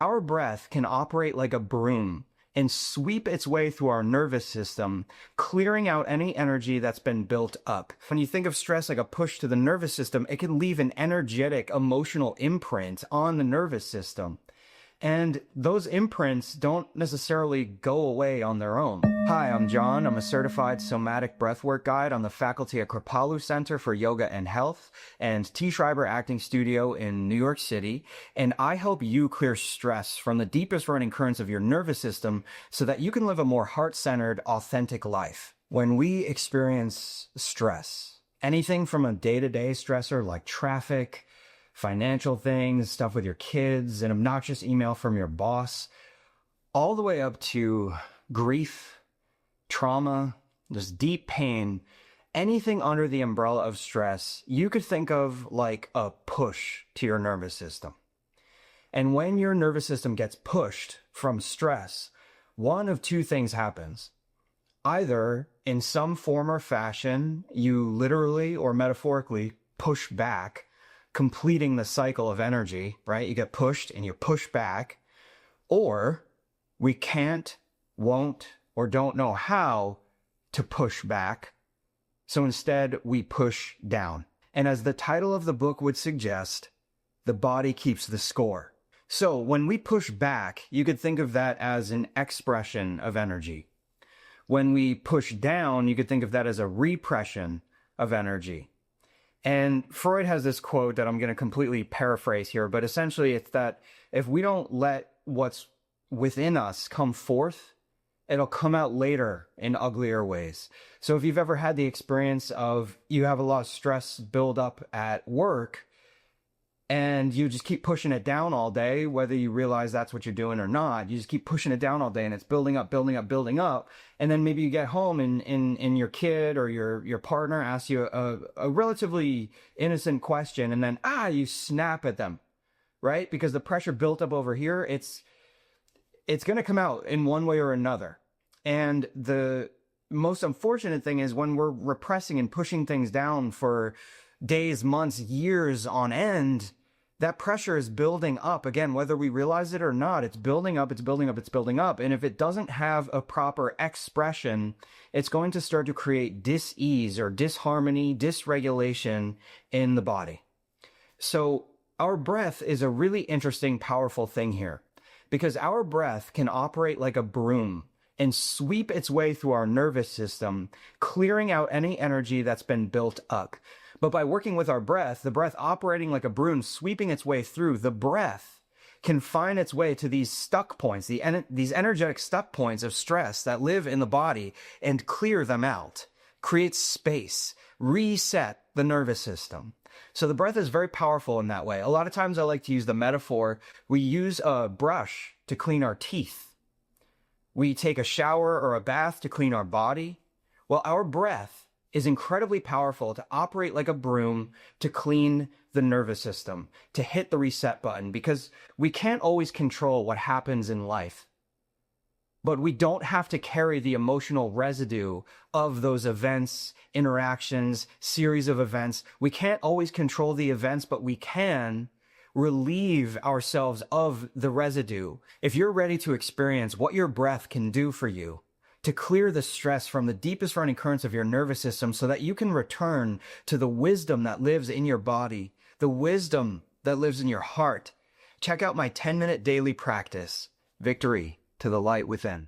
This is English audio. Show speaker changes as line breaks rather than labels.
Our breath can operate like a broom and sweep its way through our nervous system, clearing out any energy that's been built up. When you think of stress like a push to the nervous system, it can leave an energetic, emotional imprint on the nervous system. And those imprints don't necessarily go away on their own. Hi, I'm John. I'm a certified Somatic Breathwork guide on the faculty at Kripalu Center for Yoga and Health and T. Schreiber Acting Studio in New York City. And I help you clear stress from the deepest running currents of your nervous system so that you can live a more heart-centered, authentic life. When we experience stress, anything from a day-to-day stressor like traffic, financial things, stuff with your kids, an obnoxious email from your boss, all the way up to grief, trauma, just deep pain, anything under the umbrella of stress, you could think of like a push to your nervous system. And when your nervous system gets pushed from stress, one of two things happens. Either in some form or fashion, you literally or metaphorically push back, completing the cycle of energy, right? You get pushed and you push back, or we can't, won't, or don't know how to push back. So instead we push down. And as the title of the book would suggest, the body keeps the score. So when we push back, you could think of that as an expression of energy. When we push down, you could think of that as a repression of energy. And Freud has this quote that I'm going to completely paraphrase here, but essentially it's that if we don't let what's within us come forth, it'll come out later in uglier ways. So if you've ever had the experience of you have a lot of stress build up at work and you just keep pushing it down all day, whether you realize that's what you're doing or not, you just keep pushing it down all day and it's building up, building up, building up. And then maybe you get home and your kid or your partner asks you a relatively innocent question and then, you snap at them, right? Because the pressure built up over here, it's going to come out in one way or another. And the most unfortunate thing is when we're repressing and pushing things down for days, months, years on end, that pressure is building up. Again, whether we realize it or not, it's building up, it's building up, it's building up. And if it doesn't have a proper expression, it's going to start to create dis-ease or disharmony, dysregulation in the body. So our breath is a really interesting, powerful thing here because our breath can operate like a broom and sweep its way through our nervous system, clearing out any energy that's been built up. But by working with our breath, the breath operating like a broom, sweeping its way through, the breath can find its way to these stuck points, these energetic stuck points of stress that live in the body and clear them out, create space, reset the nervous system. So the breath is very powerful in that way. A lot of times I like to use the metaphor, we use a brush to clean our teeth. We take a shower or a bath to clean our body. Well, our breath is incredibly powerful to operate like a broom to clean the nervous system, to hit the reset button, because we can't always control what happens in life. But we don't have to carry the emotional residue of those events, interactions, series of events. We can't always control the events, but we can relieve ourselves of the residue. If you're ready to experience what your breath can do for you, to clear the stress from the deepest running currents of your nervous system so that you can return to the wisdom that lives in your body, the wisdom that lives in your heart, check out my 10-minute daily practice, Victory to the Light Within.